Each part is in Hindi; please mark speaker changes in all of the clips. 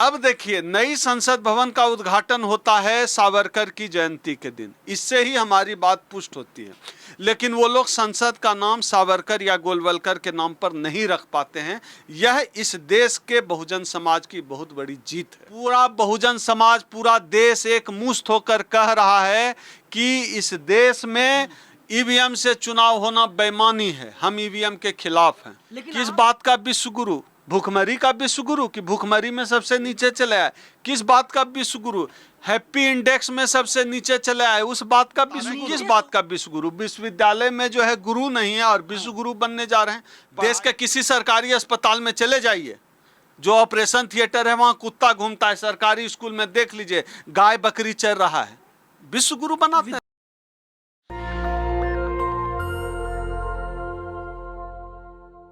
Speaker 1: अब देखिए, नई संसद भवन का उद्घाटन होता है सावरकर की जयंती के दिन। इससे ही हमारी बात पुष्ट होती है। लेकिन वो लोग संसद का नाम सावरकर या गोलवलकर के नाम पर नहीं रख पाते हैं। यह इस देश के बहुजन समाज की बहुत बड़ी जीत है। पूरा बहुजन समाज, पूरा देश एक मुश्त होकर कह रहा है कि इस देश में ईवीएम से चुनाव होना बेईमानी है। हम ईवीएम के खिलाफ हैं। किस बात का विश्व गुरु? भूखमरी का विश्व गुरु कि भूखमरी में सबसे नीचे चले आए? किस बात का विश्व गुरु? हैप्पी इंडेक्स में सबसे नीचे चले आए, उस बात का विश्व गुरु? किस बात का विश्व गुरु? विश्वविद्यालय में जो है गुरु नहीं है और विश्व गुरु बनने जा रहे हैं। देश के किसी सरकारी अस्पताल में चले जाइए, जो ऑपरेशन थिएटर है वहां कुत्ता घूमता है। सरकारी स्कूल में देख लीजिए, गाय बकरी चर रहा है। विश्व गुरु बनाते हैं।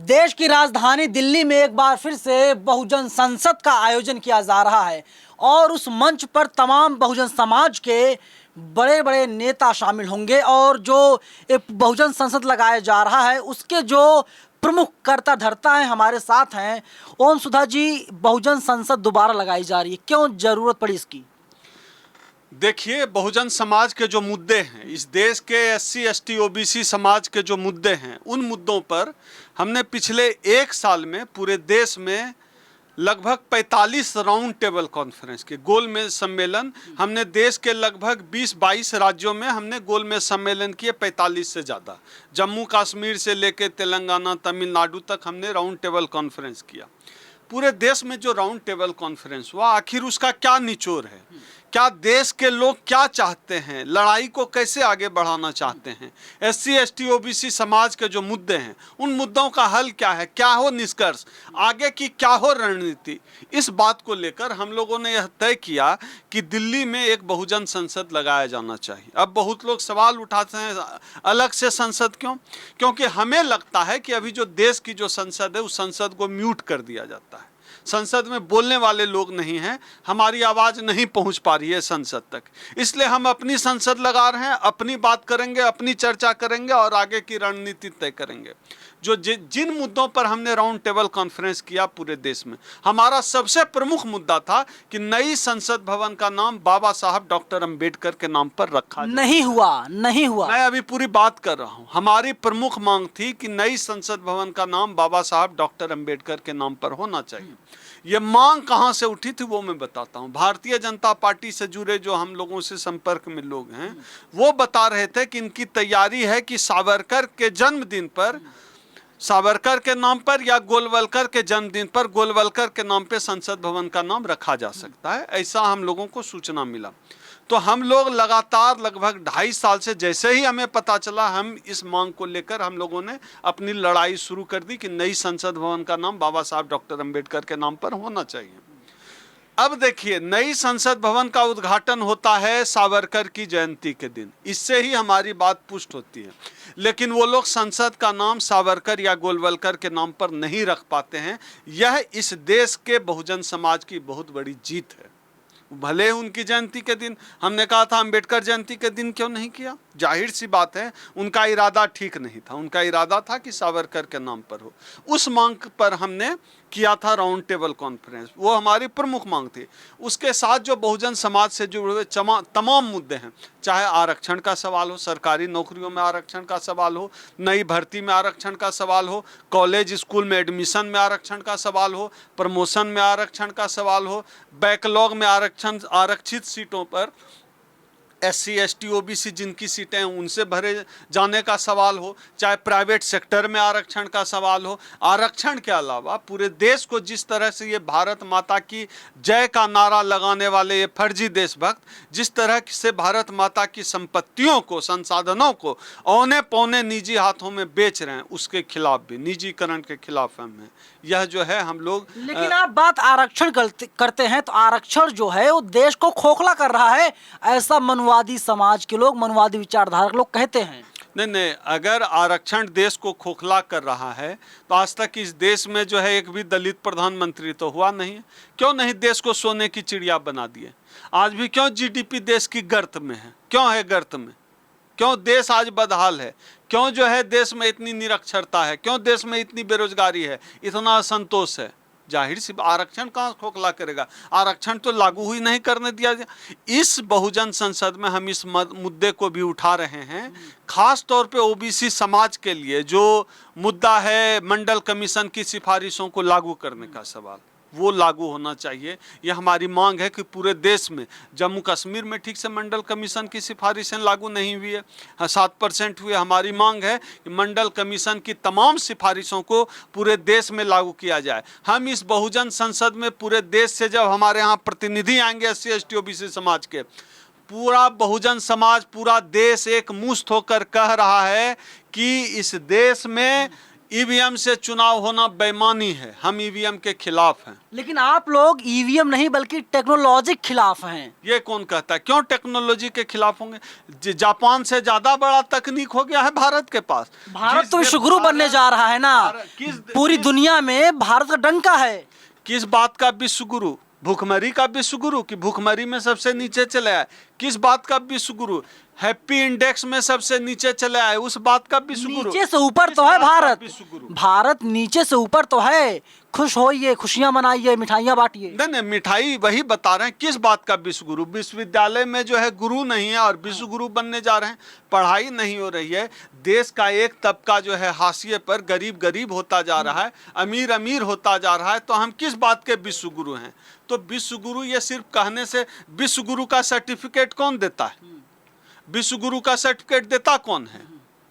Speaker 2: देश की राजधानी दिल्ली में एक बार फिर से बहुजन संसद का आयोजन किया जा रहा है और उस मंच पर तमाम बहुजन समाज के बड़े बड़े नेता शामिल होंगे और जो एक बहुजन संसद लगाया जा रहा है उसके जो प्रमुख कर्ता धर्ता हैं हमारे साथ हैं। ओम सुधा जी, बहुजन संसद दोबारा लगाई जा रही है, क्यों जरूरत पड़ी इसकी?
Speaker 1: देखिए, बहुजन समाज के जो मुद्दे हैं, इस देश के SC ST OBC समाज के जो मुद्दे हैं, उन मुद्दों पर हमने पिछले एक साल में पूरे देश में लगभग 45 राउंड टेबल कॉन्फ्रेंस के गोलमेज सम्मेलन, हमने देश के लगभग 20-22 राज्यों में हमने गोलमेज सम्मेलन किए, 45 से ज़्यादा। जम्मू कश्मीर से लेकर तेलंगाना, तमिलनाडु तक हमने राउंड टेबल कॉन्फ्रेंस किया। पूरे देश में जो राउंड टेबल कॉन्फ्रेंस हुआ, आखिर उसका क्या निचोड़ है? क्या देश के लोग क्या चाहते हैं? लड़ाई को कैसे आगे बढ़ाना चाहते हैं? SC ST OBC समाज के जो मुद्दे हैं, उन मुद्दों का हल क्या है? क्या हो निष्कर्ष? आगे की क्या हो रणनीति? इस बात को लेकर हम लोगों ने यह तय किया कि दिल्ली में एक बहुजन संसद लगाया जाना चाहिए। अब बहुत लोग सवाल उठाते हैं, अलग से संसद क्यों? क्योंकि हमें लगता है कि अभी जो देश की जो संसद है, उस संसद को म्यूट कर दिया जाता है। संसद में बोलने वाले लोग नहीं हैं, हमारी आवाज़ नहीं पहुंच पा रही है संसद तक। इसलिए हम अपनी संसद लगा रहे हैं, अपनी बात करेंगे, अपनी चर्चा करेंगे और आगे की रणनीति तय करेंगे। जो जिन मुद्दों पर हमने राउंड टेबल कॉन्फ्रेंस किया पूरे देश में, हमारा सबसे प्रमुख मुद्दा था कि नई संसद भवन का नाम बाबा साहब डॉक्टर अंबेडकर के नाम पर रखा जाए।
Speaker 2: नहीं हुआ।
Speaker 1: मैं अभी पूरी बात कर रहा हूँ। हमारी प्रमुख मांग थी कि नई संसद भवन का नाम बाबा साहब डॉक्टर अंबेडकर के नाम पर होना चाहिए। ये मांग कहाँ से उठी थी वो मैं बताता हूँ। भारतीय जनता पार्टी से जुड़े जो हम लोगों से संपर्क में लोग हैं, वो बता रहे थे कि इनकी तैयारी है कि सावरकर के जन्मदिन पर, सावरकर के नाम पर या गोलवलकर के जन्मदिन पर गोलवलकर के नाम पे संसद भवन का नाम रखा जा सकता है। ऐसा हम लोगों को सूचना मिला। तो हम लोग लगातार लगभग 2.5 साल से, जैसे ही हमें पता चला, हम इस मांग को लेकर हम लोगों ने अपनी लड़ाई शुरू कर दी कि नई संसद भवन का नाम बाबा साहब डॉक्टर अंबेडकर के नाम पर होना चाहिए। अब देखिए, नई संसद भवन का उद्घाटन होता है सावरकर की जयंती के दिन। इससे ही हमारी बात पुष्ट होती है। लेकिन वो लोग संसद का नाम सावरकर या गोलवलकर के नाम पर नहीं रख पाते हैं। यह इस देश के बहुजन समाज की बहुत बड़ी जीत है। भले उनकी जयंती के दिन, हमने कहा था अंबेडकर जयंती के दिन क्यों नहीं किया? जाहिर सी बात है, उनका इरादा ठीक नहीं था। उनका इरादा था कि सावरकर के नाम पर हो। उस मांग पर हमने किया था राउंड टेबल कॉन्फ्रेंस, वो हमारी प्रमुख मांग थी। उसके साथ जो बहुजन समाज से जुड़े हुए तमाम मुद्दे हैं, चाहे आरक्षण का सवाल हो, सरकारी नौकरियों में आरक्षण का सवाल हो, नई भर्ती में आरक्षण का सवाल हो, कॉलेज स्कूल में एडमिशन में आरक्षण का सवाल हो, प्रमोशन में आरक्षण का सवाल हो, बैकलॉग में आरक्षित सीटों पर SC ST OBC जिनकी सीटें हैं उनसे भरे जाने का सवाल हो, चाहे प्राइवेट सेक्टर में आरक्षण का सवाल हो। आरक्षण के अलावा पूरे देश को जिस तरह से ये भारत माता की जय का नारा लगाने वाले ये फर्जी देशभक्त जिस तरह से भारत माता की संपत्तियों को, संसाधनों को औने पौने निजी हाथों में बेच रहे हैं, उसके खिलाफ भी, निजीकरण के खिलाफ हम हैं। यह जो है हम लोग।
Speaker 2: लेकिन आप बात आरक्षण करते हैं तो आरक्षण जो है वो देश को खोखला कर रहा है, ऐसा मनुवादी समाज के लोग, मनुवादी विचारधारक लोग कहते हैं।
Speaker 1: नहीं, अगर आरक्षण देश को खोखला कर रहा है तो आज तक इस देश में जो है एक भी दलित प्रधानमंत्री तो हुआ नहीं है। क्यों नहीं देश को सोने की चिड़िया बना दिए? आज भी क्यों GDP देश की गर्त में है? क्यों है गर्त में? क्यों देश आज बदहाल है? क्यों जो है देश में इतनी निरक्षरता है? क्यों देश में इतनी बेरोजगारी है, इतना असंतोष है? जाहिर सी आरक्षण कहाँ खोखला करेगा, आरक्षण तो लागू ही नहीं करने दिया जाए। इस बहुजन संसद में हम इस मुद्दे को भी उठा रहे हैं, खास तौर पे ओबीसी समाज के लिए जो मुद्दा है मंडल कमीशन की सिफारिशों को लागू करने का सवाल, वो लागू होना चाहिए। यह हमारी मांग है कि पूरे देश में, जम्मू कश्मीर में ठीक से मंडल कमीशन की सिफारिशें लागू नहीं हुई है, 7% हुई। हमारी मांग है कि मंडल कमीशन की तमाम सिफारिशों को पूरे देश में लागू किया जाए। हम इस बहुजन संसद में पूरे देश से जब हमारे यहाँ प्रतिनिधि आएंगे SC ST OBC समाज के, पूरा बहुजन समाज, पूरा देश एक मुश्त होकर कह रहा है कि इस देश में ईवीएम से चुनाव होना बेईमानी है, हम ईवीएम के खिलाफ हैं।
Speaker 2: लेकिन आप लोग ईवीएम नहीं बल्कि टेक्नोलॉजी के खिलाफ हैं।
Speaker 1: ये कौन कहता है? क्यों टेक्नोलॉजी के खिलाफ होंगे? जापान से ज्यादा बड़ा तकनीक हो गया है भारत के पास।
Speaker 2: भारत तो विश्वगुरु बनने जा रहा है ना, पूरी दुनिया में भारत का डंका है।
Speaker 1: किस बात का विश्वगुरु? भूखमरी का विश्वगुरु कि भूखमरी में सबसे नीचे चले आए? किस बात का विश्वगुरु? हैप्पी इंडेक्स में सबसे नीचे चले आए, उस बात का विश्वगुरु?
Speaker 2: नीचे से ऊपर तो है भारत, भारत नीचे से ऊपर तो है। खुश होइए, खुशियां मनाइए, मिठाइयां बांटिए।
Speaker 1: नहीं, मिठाई वही बता रहे हैं। किस बात का विश्वगुरु? विश्वविद्यालय में जो है गुरु नहीं है और विश्वगुरु बनने जा रहे हैं। पढ़ाई नहीं हो रही है, देश का एक तबका जो है हाशिए पर, गरीब गरीब होता जा रहा है, अमीर अमीर होता जा रहा है, तो हम किस बात के विश्वगुरु हैं? तो विश्वगुरु ये सिर्फ कहने से, विश्वगुरु का सर्टिफिकेट कौन देता है? विश्वगुरु का सर्टिफिकेट देता कौन है?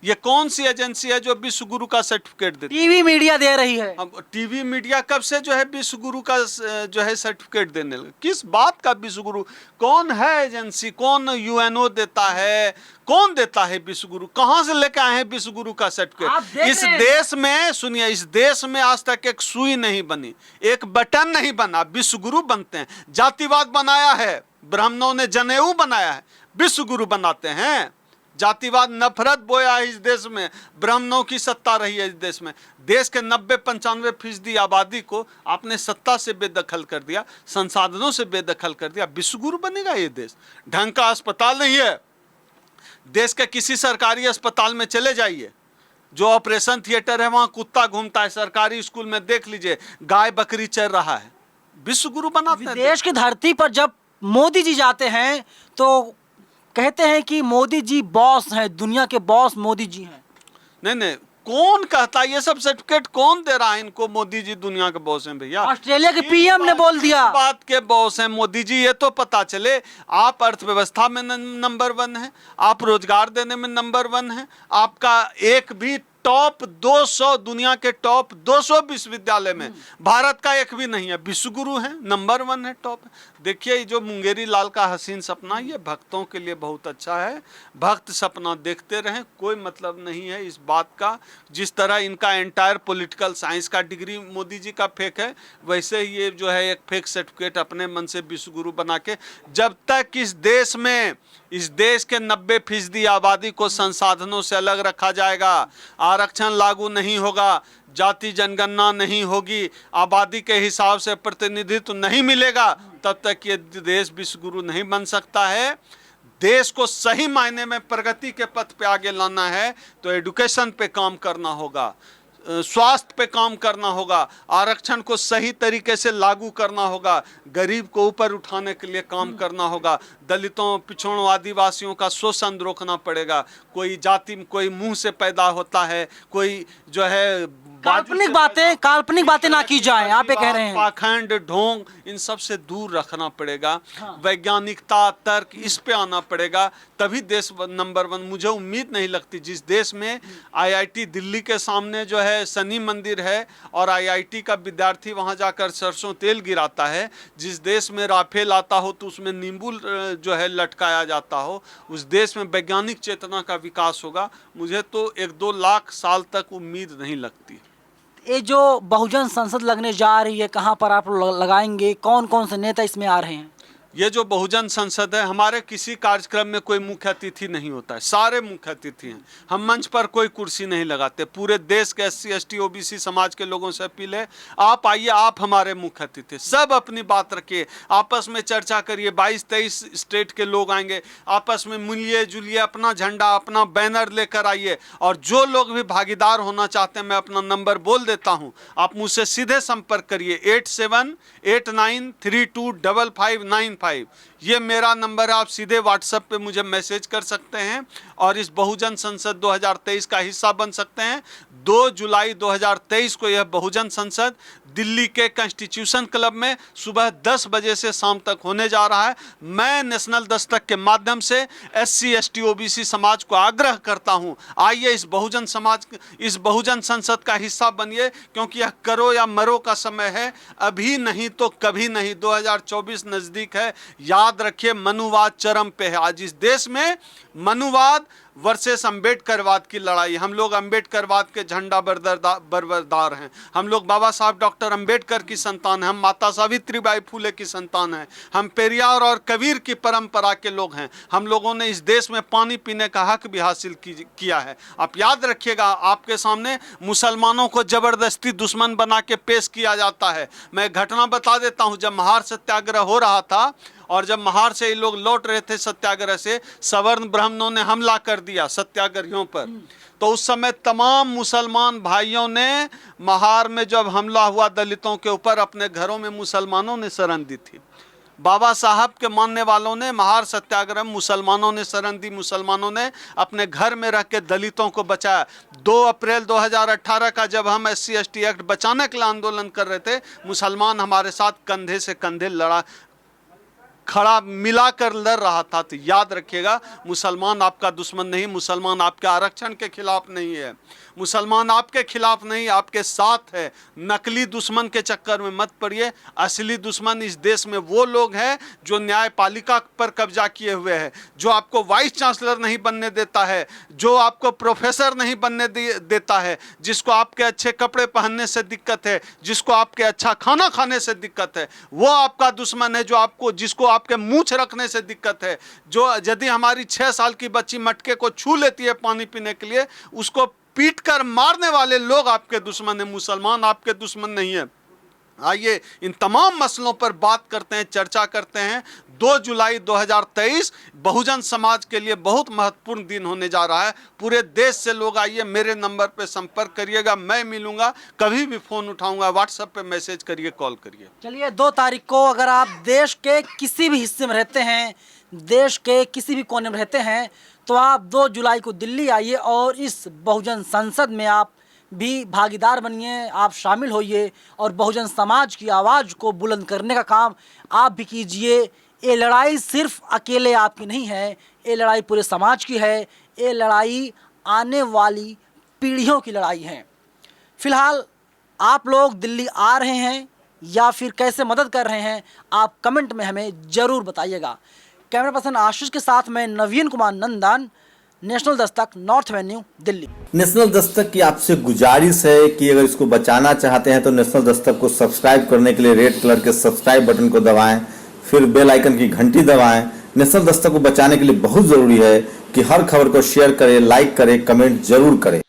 Speaker 1: ये कौन सी एजेंसी है जो विश्वगुरु का सर्टिफिकेट देती है?
Speaker 2: टीवी मीडिया दे रही है।
Speaker 1: अब टीवी मीडिया कब से जो है विश्वगुरु का जो है सर्टिफिकेट देने लगे? किस बात का विश्वगुरु? कौन है एजेंसी? कौन UNO देता है? कौन देता है विश्वगुरु? कहां से लेकर आए हैं विश्वगुरु का सर्टिफिकेट? इस देश में, सुनिए, इस देश में आज तक एक सुई नहीं बनी, एक बटन नहीं बना। विश्वगुरु बनते हैं, जातिवाद बनाया है, ब्राह्मणों ने जनेऊ बनाया है, विश्वगुरु बनाते हैं। जातिवाद, नफरत बोया है इस देश में, ब्राह्मणों की सत्ता रही है इस देश में। देश के 90-95% आबादी को आपने सत्ता से बेदखल कर दिया, संसाधनों से बेदखल कर दिया। विश्वगुरु बनेगा ये देश? ढंग का अस्पताल नहीं है। देश के किसी सरकारी अस्पताल में चले जाइए, जो ऑपरेशन थिएटर है वहां कुत्ता घूमता है। सरकारी स्कूल में देख लीजिए, गाय बकरी चर रहा है। विश्वगुरु बनाते हैं।
Speaker 2: देश की धरती पर जब मोदी जी जाते हैं तो कहते हैं कि मोदी जी बॉस हैं, दुनिया के बॉस मोदी जी हैं।
Speaker 1: नहीं, कौन कहता है? ये सब सर्टिफिकेट कौन दे रहा है इनको? मोदी जी दुनिया के बॉस हैं भैया।
Speaker 2: ऑस्ट्रेलिया के PM ने बोल दिया।
Speaker 1: बात के बॉस हैं मोदी जी, ये तो पता चले। आप अर्थव्यवस्था में नंबर 1 है, आप रोजगार देने में नंबर 1 है, आपका एक भी टॉप 200, दुनिया के टॉप 200 विश्वविद्यालय में भारत का एक भी नहीं है। विश्वगुरु है, नंबर 1 है, टॉप है। देखिए, जो मुंगेरी लाल का हसीन सपना, ये भक्तों के लिए बहुत अच्छा है। भक्त सपना देखते रहें, कोई मतलब नहीं है इस बात का। जिस तरह इनका एंटायर पॉलिटिकल साइंस का डिग्री मोदी जी का फेक है, वैसे ही ये जो है एक फेक सर्टिफिकेट अपने मन से विश्वगुरु बना के, जब तक इस देश में, इस देश के 90% आबादी को संसाधनों से अलग रखा जाएगा, आरक्षण लागू नहीं होगा, जाति जनगणना नहीं होगी, आबादी के हिसाब से प्रतिनिधित्व नहीं मिलेगा, तब तक ये देश विश्वगुरु नहीं बन सकता है। देश को सही मायने में प्रगति के पथ पे आगे लाना है तो एजुकेशन पे काम करना होगा, स्वास्थ्य पे काम करना होगा, आरक्षण को सही तरीके से लागू करना होगा, गरीब को ऊपर उठाने के लिए काम करना होगा, दलितों, पिछड़ों, आदिवासियों का शोषण रोकना पड़ेगा। कोई जाति में कोई मुंह से पैदा होता है, कोई जो है
Speaker 2: काल्पनिक बातें ना की जाए, आप ये कह रहे हैं।
Speaker 1: पाखंड, ढोंग, इन सब से दूर रखना पड़ेगा। वैज्ञानिकता, तर्क, इस पे आना पड़ेगा, तभी देश नंबर 1। मुझे उम्मीद नहीं लगती, जिस देश में IIT दिल्ली के सामने जो है शनि मंदिर है और IIT का विद्यार्थी वहां जाकर सरसों तेल गिराता है, जिस देश में राफेल आता हो तो उसमें नींबू जो है लटकाया जाता हो, उस देश में वैज्ञानिक चेतना का विकास होगा। मुझे तो 1-2 लाख साल तक उम्मीद नहीं लगती।
Speaker 2: ये जो बहुजन संसद लगने जा रही है, कहाँ पर आप लगाएंगे? कौन कौन से नेता इसमें आ रहे हैं?
Speaker 1: ये जो बहुजन संसद है, हमारे किसी कार्यक्रम में कोई मुख्य अतिथि नहीं होता है, सारे मुख्य अतिथि हैं। हम मंच पर कोई कुर्सी नहीं लगाते। पूरे देश के SC ST OBC समाज के लोगों से अपील है, आप आइए, आप हमारे मुख्य अतिथि। सब अपनी बात रखिए, आपस में चर्चा करिए। 22-23 स्टेट के लोग आएंगे, आपस में मिलिए जुलिए, अपना झंडा अपना बैनर लेकर आइए। और जो लोग भी भागीदार होना चाहते हैं, मैं अपना नंबर बोल देता हूँ, आप मुझसे सीधे संपर्क करिए। 8789325595। ये मेरा नंबर है, आप सीधे व्हाट्सएप पे मुझे मैसेज कर सकते हैं और इस बहुजन संसद 2023 का हिस्सा बन सकते हैं। 2 जुलाई 2023 को यह बहुजन संसद दिल्ली के कॉन्स्टिट्यूशन क्लब में सुबह 10 बजे से शाम तक होने जा रहा है। मैं नेशनल दस्तक के माध्यम से SC ST OBC समाज को आग्रह करता हूं, आइए इस बहुजन संसद का हिस्सा बनिए, क्योंकि यह करो या मरो का समय है, अभी नहीं तो कभी नहीं। 2024 नजदीक है। याद रखिए, मनुवाद चरम पे है। आज इस देश में मनुवाद वर्सेस अंबेडकरवाद की लड़ाई। हम लोग अंबेडकरवाद के झंडा बरबरदार हैं। हम लोग बाबा साहब डॉक्टर अंबेडकर की संतान हैं। हम माता सावित्रीबाई फुले की संतान हैं। हम पेरियार और कबीर की परंपरा के लोग हैं। हम लोगों ने इस देश में पानी पीने का हक भी हासिल किया है। आप याद रखिएगा, आपके सामने मुसलमानों को जबरदस्ती दुश्मन बना के पेश किया जाता है। मैं घटना बता देता हूँ, जब महार सत्याग्रह हो रहा था और जब महार से ये लोग लौट रहे थे सत्याग्रह से, सवर्ण ब्राह्मणों ने हमला कर दिया सत्याग्रहियों पर। तो उस समय तमाम मुसलमान भाइयों ने, महार में जब हमला हुआ दलितों के ऊपर, अपने घरों में मुसलमानों ने शरण दी थी। बाबा साहब के मानने वालों ने महार सत्याग्रह, मुसलमानों ने शरण दी। मुसलमानों ने अपने घर में रह के दलितों को बचाया। 2 अप्रैल 2018 का जब हम SC ST एक्ट बचाने के लिए आंदोलन कर रहे थे, मुसलमान हमारे साथ कंधे से कंधे खड़ा मिलाकर लड़ रहा था। तो याद रखिएगा, मुसलमान आपका दुश्मन नहीं, मुसलमान आपके आरक्षण के खिलाफ नहीं है, मुसलमान आपके खिलाफ नहीं, आपके साथ है। नकली दुश्मन के चक्कर में मत पड़िए। असली दुश्मन इस देश में वो लोग हैं जो न्यायपालिका पर कब्जा किए हुए हैं, जो आपको वाइस चांसलर नहीं बनने देता है, जो आपको प्रोफेसर नहीं बनने देता है, जिसको आपके अच्छे कपड़े पहनने से दिक्कत है, जिसको आपके अच्छा खाना खाने से दिक्कत है, वो आपका दुश्मन है। जिसको आपके मूंछ रखने से दिक्कत है, जो यदि हमारी 6 साल की बच्ची मटके को छू लेती है पानी पीने के लिए, उसको पीट कर मारने वाले लोग आपके दुश्मन हैं। मुसलमान आपके दुश्मन नहीं है। आइए इन तमाम मसलों पर बात करते हैं, चर्चा करते हैं। 2 जुलाई 2023 बहुजन समाज के लिए बहुत महत्वपूर्ण दिन होने जा रहा है। पूरे देश से लोग आइए, मेरे नंबर पे संपर्क करिएगा, मैं मिलूंगा, कभी भी फ़ोन उठाऊंगा, व्हाट्सएप पे मैसेज करिए, कॉल करिए।
Speaker 2: चलिए, 2 तारीख को अगर आप देश के किसी भी हिस्से में रहते हैं, देश के किसी भी कोने में रहते हैं, तो आप 2 जुलाई को दिल्ली आइए और इस बहुजन संसद में आप भी भागीदार बनिए, आप शामिल होइए और बहुजन समाज की आवाज़ को बुलंद करने का काम आप भी कीजिए। ये लड़ाई सिर्फ अकेले आपकी नहीं है, ये लड़ाई पूरे समाज की है, ये लड़ाई आने वाली पीढ़ियों की लड़ाई है। फिलहाल आप लोग दिल्ली आ रहे हैं या फिर कैसे मदद कर रहे हैं, आप कमेंट में हमें ज़रूर बताइएगा। कैमरा पर्सन आशीष के साथ मैं नवीन कुमार नंदन, national Dastak, north Avenue, Delhi.
Speaker 3: National Dastak की आपसे गुजारिश है कि अगर इसको बचाना चाहते हैं तो नेशनल दस्तक को सब्सक्राइब करने के लिए रेड कलर के सब्सक्राइब बटन को दबाएं, फिर बेल आइकन की घंटी दबाएं। नेशनल दस्तक को बचाने के लिए बहुत जरूरी है कि हर खबर को शेयर करें, लाइक करें, कमेंट जरूर करें।